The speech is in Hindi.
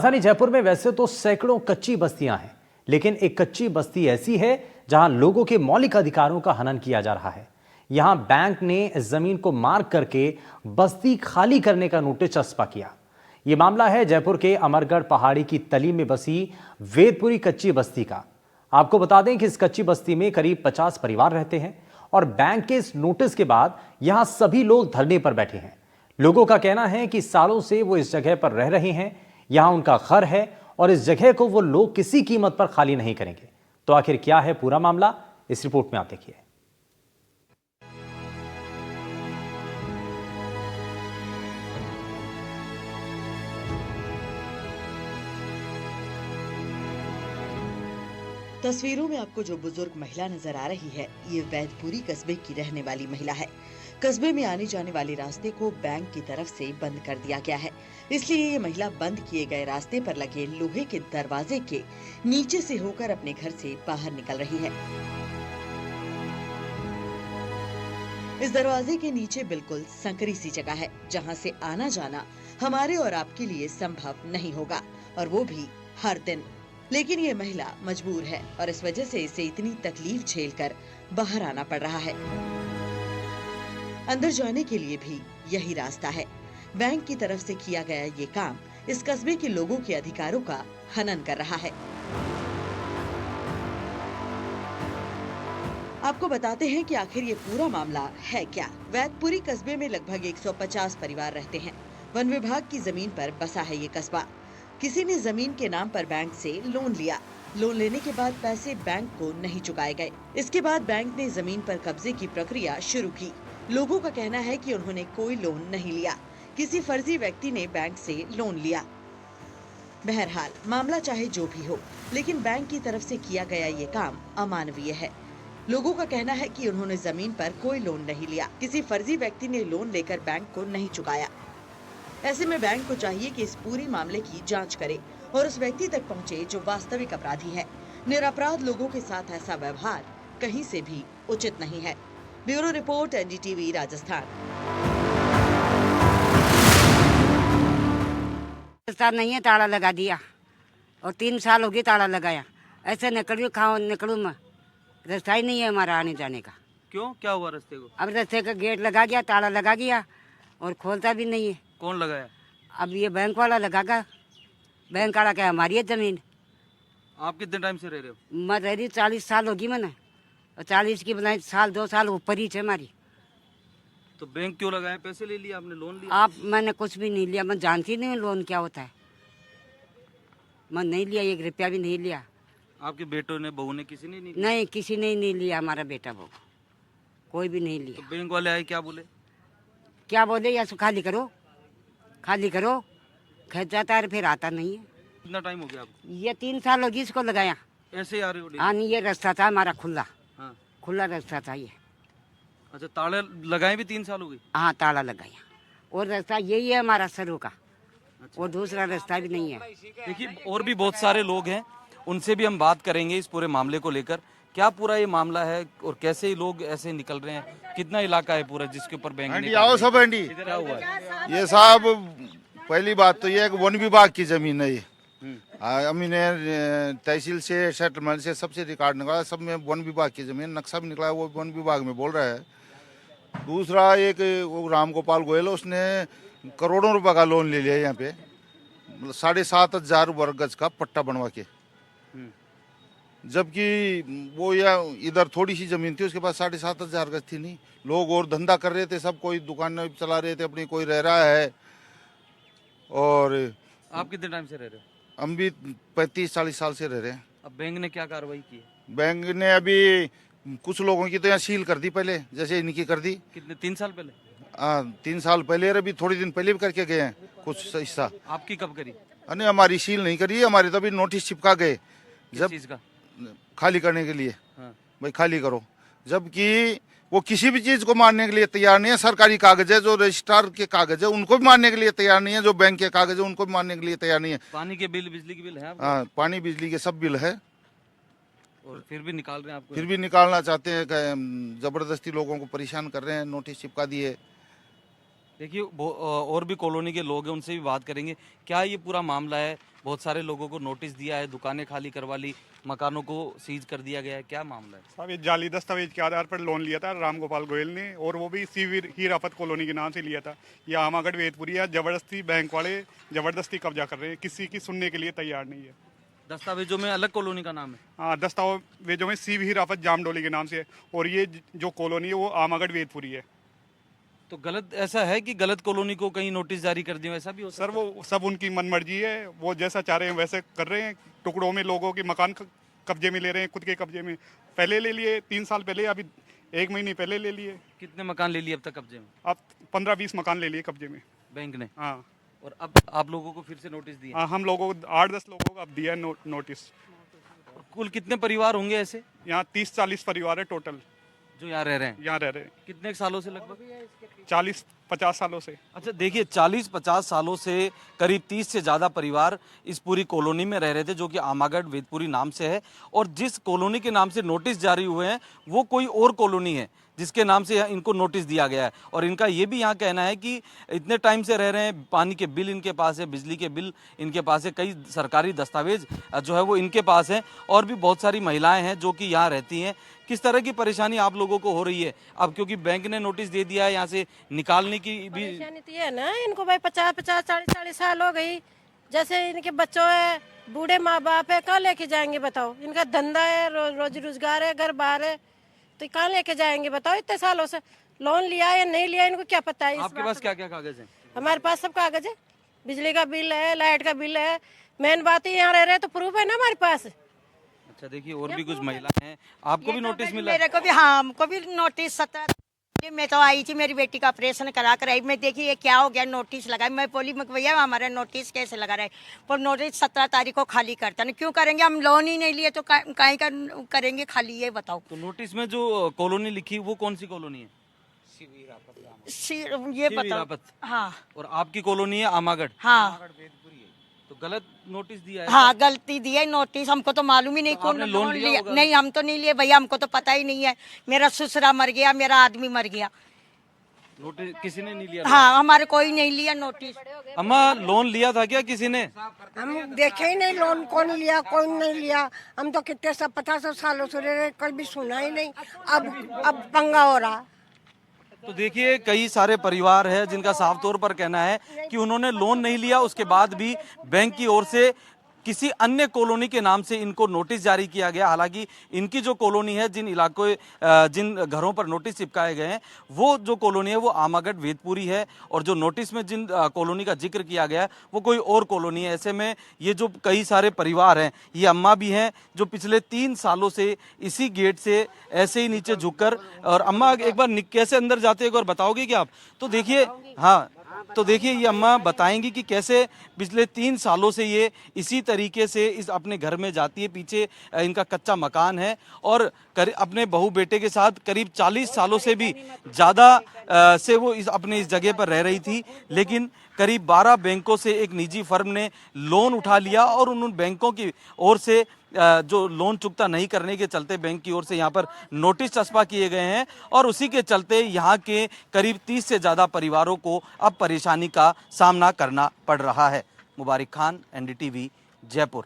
राजधानी जयपुर में वैसे तो सैकड़ों कच्ची बस्तियां हैं, लेकिन एक कच्ची बस्ती ऐसी है जहां लोगों के मौलिक अधिकारों का हनन किया जा रहा है। यहां बैंक ने जमीन को मार्क करके बस्ती खाली करने का नोटिस चस्पा किया। यह मामला है जयपुर के अमरगढ़ पहाड़ी की तली में बसी वेदपुरी कच्ची बस्ती का। आपको बता दें कि इस कच्ची बस्ती में करीब 50 परिवार रहते हैं और बैंक के इस नोटिस के बाद यहां सभी लोग धरने पर बैठे हैं। लोगों का कहना है कि सालों से वो इस जगह पर रह रहे हैं, यहां उनका घर है और इस जगह को वो लोग किसी कीमत पर खाली नहीं करेंगे। तो आखिर क्या है पूरा मामला, इस रिपोर्ट में आप देखिए। तस्वीरों में आपको जो बुजुर्ग महिला नजर आ रही है, ये वैदपुरी कस्बे की रहने वाली महिला है। कस्बे में आने जाने वाले रास्ते को बैंक की तरफ से बंद कर दिया गया है, इसलिए ये महिला बंद किए गए रास्ते पर लगे लोहे के दरवाजे के नीचे से होकर अपने घर से बाहर निकल रही है। इस दरवाजे के नीचे बिल्कुल संकरी सी जगह है, जहां से आना जाना हमारे और आपके लिए संभव नहीं होगा, और वो भी हर दिन। लेकिन ये महिला मजबूर है और इस वजह से इसे इतनी तकलीफ झेलकर बाहर आना पड़ रहा है। अंदर जाने के लिए भी यही रास्ता है। बैंक की तरफ से किया गया ये काम इस कस्बे के लोगों के अधिकारों का हनन कर रहा है। आपको बताते हैं कि आखिर ये पूरा मामला है क्या। वैदपुरी कस्बे में लगभग 150 परिवार रहते हैं। वन विभाग की जमीन पर बसा है ये कस्बा। किसी ने जमीन के नाम पर बैंक से लोन लिया। लोन लेने के बाद पैसे बैंक को नहीं चुकाए गए। इसके बाद बैंक ने जमीन पर कब्जे की प्रक्रिया शुरू की। लोगों का कहना है कि उन्होंने कोई लोन नहीं लिया, किसी फर्जी व्यक्ति ने बैंक से लोन लिया। बहरहाल मामला चाहे जो भी हो, लेकिन बैंक की तरफ से किया गया ये काम अमानवीय है। लोगों का कहना है कि उन्होंने जमीन पर कोई लोन नहीं लिया, किसी फर्जी व्यक्ति ने लोन लेकर बैंक को नहीं चुकाया। ऐसे में बैंक को चाहिए कि इस पूरी मामले की जांच करे और उस व्यक्ति तक पहुंचे जो वास्तविक अपराधी है। निरपराध लोगों के साथ ऐसा व्यवहार कहीं से भी उचित नहीं है। Bureau report, NDTV, Rajasthan. नहीं है, ताला लगा दिया और 3 साल हो गए ताला लगाया। ऐसे निकलूं मैं, रास्ता ही नहीं है हमारा आने जाने का। क्यों, क्या हुआ रास्ते को? अब रास्ते का गेट लगा गया, ताला लगा गया और खोलता भी नहीं है। कौन लगाया? अब ये बैंक वाला लगागा। बैंक वाला क्या, हमारी है जमीन। आप कितने टाइम से रह रहे हो? मैं रह रही 40 साल होगी मैंने, और 40 की बनाई साल 2 साल ऊपर ही थे हमारी। तो बैंक क्यों लगाया? पैसे ले लिया आपने, लोन लिया? आप मैंने कुछ भी नहीं लिया, मैं जानती नहीं हूँ लोन क्या होता है। मैं नहीं लिया, 1 रुपया भी नहीं लिया। आपके बेटों ने, बहू ने, किसी ने नहीं? नहीं, किसी ने नहीं लिया, हमारा बेटा बहू कोई भी नहीं लिया। तो बैंक वाले आए, क्या बोले? क्या बोले, या खाली करो, खाली करो, खर्च जाता है फिर आता नहीं है। कितना टाइम हो गया आपको? ये 3 साल होगी इसको लगाया। ऐसे ही आ रहे हो? हाँ, नहीं, ये रास्ता था हमारा खुला। हाँ। खुला रास्ता था ये। अच्छा, ताले लगाए भी 3 साल हो गए? हाँ, ताला लगाया और रास्ता यही है हमारा सरू का। अच्छा। और दूसरा रास्ता भी नहीं है। देखिए, और भी बहुत सारे लोग हैं, उनसे भी हम बात करेंगे इस पूरे मामले को लेकर। क्या पूरा ये मामला है और कैसे ही लोग ऐसे निकल रहे हैं? कितना इलाका है पूरा जिसके ऊपर बैंक ने? आओ सब एंडी। क्या हुआ है? ये साहब, पहली बात तो ये है कि वन विभाग की जमीन है ये। अमी ने तहसील से, सेटलमेंट से, सबसे रिकॉर्ड निकाला, सब में वन विभाग की जमीन, नक्शा भी निकला, वो वन विभाग में बोल रहा है। दूसरा एक वो राम गोपाल गोयल, उसने करोड़ों रुपए का लोन ले लिया यहाँ पे, 7,500 वर्ग गज का पट्टा बनवा के। जबकि वो या इधर थोड़ी सी जमीन थी, उसके पास 7,500 गज थी नहीं। लोग और धंधा कर रहे थे, सब कोई दुकान चला रहे थे अपनी, कोई रह रहा है। और आप कितने टाइम से रह रहे हो? हम भी 35-40 साल से रह रहे हैं। अब बैंक ने क्या कार्रवाई की? बैंक ने अभी कुछ लोगों की तो यहाँ सील कर दी पहले, जैसे इनकी कर दी। कितने, 3 साल पहले? 3 साल पहले, और अभी थोड़ी दिन पहले भी करके गए हैं कुछ हिस्सा। आपकी कब करी? नहीं, हमारी सील नहीं करी, हमारे तो अभी नोटिस चिपका गए किस चीज का? खाली करने के लिए। हाँ। भाई खाली करो, जबकि वो किसी भी चीज को मानने के लिए तैयार नहीं है। सरकारी कागज है, जो रजिस्ट्रार के कागज है उनको भी मानने के लिए तैयार नहीं है, जो बैंक के कागज है उनको भी मानने के लिए तैयार नहीं है। पानी के बिल, बिजली के बिल है? हाँ, पानी बिजली के सब बिल है, और फिर भी निकाल रहे हैं आपको? फिर भी निकालना चाहते हैं। जबरदस्ती लोगों को परेशान कर रहे हैं, नोटिस चिपका दिए। देखिए और भी कॉलोनी के लोग हैं, उनसे भी बात करेंगे। क्या ये पूरा मामला है? बहुत सारे लोगों को नोटिस दिया है, दुकानें खाली करवा ली, मकानों को सीज कर दिया गया है, क्या मामला है? साहब ये जाली दस्तावेज के आधार पर लोन लिया था राम गोपाल गोयल ने, और वो भी सी हीराफत कॉलोनी के नाम से लिया था। ये आमागढ़ वेदपुरी है, जबरदस्ती बैंक वाले जबरदस्ती कब्जा कर रहे हैं, किसी की सुनने के लिए तैयार नहीं है। दस्तावेजों में अलग कॉलोनी का नाम है। हाँ, दस्तावेजों में सी हीराफत जामडोली के नाम से है, और ये जो कॉलोनी है वो आमागढ़ वेदपुरी है। तो गलत ऐसा है कि गलत कॉलोनी को कहीं नोटिस जारी कर दिया, ऐसा भी हो सकता सर वो सब उनकी मनमर्जी है, वो जैसा चाह रहे हैं वैसे कर रहे हैं। टुकड़ों में लोगों के मकान कब्जे में ले रहे हैं, खुद के कब्जे में। पहले ले लिए 3 साल पहले, अभी 1 महीने पहले ले लिए। कितने मकान ले लिए अब तक कब्जे में? अब 15-20 मकान ले लिए कब्जे में बैंक ने। हाँ। और अब आप लोगों को फिर से नोटिस दिया? हाँ, हम लोगों को 8-10 लोगों को अब दिया है नोटिस। कुल कितने परिवार होंगे ऐसे यहाँ 30-40 परिवार है टोटल जो यहाँ रह रहे हैं? यहाँ रह रहे हैं। कितने सालों से लगभग? 40-50 सालों से। अच्छा देखिए, 40-50 सालों से करीब 30 से ज़्यादा परिवार इस पूरी कॉलोनी में रह रहे थे, जो कि आमागढ़ वेदपुरी नाम से है। और जिस कॉलोनी के नाम से नोटिस जारी हुए हैं वो कोई और कॉलोनी है जिसके नाम से इनको नोटिस दिया गया है। और इनका ये भी यहाँ कहना है कि इतने टाइम से रह रहे हैं, पानी के बिल इनके पास है, बिजली के बिल इनके पास है, कई सरकारी दस्तावेज जो है वो इनके पास है, और भी बहुत सारी महिलाएं हैं जो कि यहाँ रहती हैं। किस तरह की परेशानी आप लोगों को हो रही है अब, क्योंकि बैंक ने नोटिस दे दिया है यहाँ से निकालने की भी? परेशानी तो ये है ना, इनको भाई 50-50, 40-40 साल हो गई। जैसे इनके बच्चों है, बूढ़े माँ बाप है, कहाँ लेके जाएंगे बताओ? इनका धंधा है, रोजी रोजगार है, घर बार है, तो कहाँ लेके जाएंगे बताओ? इतने सालों से लोन लिया है या नहीं लिया, इनको क्या पता है? आपके पास क्या क्या कागज है? हमारे पास सब कागज है, बिजली का बिल है, लाइट का बिल है। मेन बात है यहाँ रह रहे तो प्रूफ है ना हमारे पास। अच्छा देखिए, और भी कुछ महिलाएं हैं, आपको भी नोटिस मिला? मेरे को भी, हाँ, हमको भी नोटिस 17 मैं तो आई थी, मेरी बेटी का ऑपरेशन करा कर आई। मैं देखी ये क्या हो गया, नोटिस लगा। मैं बोली मैं भैया हमारा नोटिस कैसे लगा रहे? पर नोटिस 17 तारीख को खाली करता नहीं। क्यों करेंगे? हम लोन ही नहीं लिए तो कहीं का करेंगे खाली, ये बताओ। तो नोटिस में जो कॉलोनी लिखी वो कौन सी कॉलोनी है? ये बताओ। हीरापत। हाँ। और आपकी कॉलोनी है आमागढ़? हाँ। तो गलत नोटिस दिया है? हाँ, गलती दिया नोटिस, हमको तो मालूम ही नहीं तो कौन आपने लोन लिया होगा? नहीं, हम तो नहीं लिए भैया, हमको तो पता ही नहीं है। मेरा ससुरा मर गया, मेरा आदमी मर गया। नोटिस किसी ने नहीं लिया? हाँ, हमारे कोई नहीं लिया नोटिस। अम्मा, लोन लिया था क्या किसी ने? हम देखे ही नहीं लोन कौन लिया कौन नहीं लिया। हम तो कितने 50 सालों से रह रहे, कभी सुना ही नहीं। अब पंगा हो रहा। तो देखिए, कई सारे परिवार हैं जिनका साफ तौर पर कहना है कि उन्होंने लोन नहीं लिया, उसके बाद भी बैंक की ओर से किसी अन्य कॉलोनी के नाम से इनको नोटिस जारी किया गया। हालांकि इनकी जो कॉलोनी है, जिन इलाकों जिन घरों पर नोटिस चिपकाए गए हैं, वो जो कॉलोनी है वो आमागढ़ वेदपुरी है, और जो नोटिस में जिन कॉलोनी का जिक्र किया गया है वो कोई और कॉलोनी है। ऐसे में ये जो कई सारे परिवार हैं, ये अम्मा भी हैं जो पिछले 3 सालों से इसी गेट से ऐसे ही नीचे झुककर, और अम्मा एक बार कैसे अंदर जाते एक बार बताओगे क्या आप? तो देखिए, हाँ, तो देखिए ये अम्मा बताएंगी कि कैसे पिछले 3 सालों से ये इसी तरीके से इस अपने घर में जाती है। पीछे इनका कच्चा मकान है, और अपने बहू बेटे के साथ करीब 40 सालों से भी ज़्यादा से वो अपने इस जगह पर रह रही थी। लेकिन करीब 12 बैंकों से एक निजी फर्म ने लोन उठा लिया, और उन बैंकों की ओर से जो लोन चुकता नहीं करने के चलते बैंक की ओर से यहाँ पर नोटिस चस्पा किए गए हैं, और उसी के चलते यहाँ के करीब 30 से ज़्यादा परिवारों को अब परेशानी का सामना करना पड़ रहा है। मुबारिक खान, NDTV, जयपुर।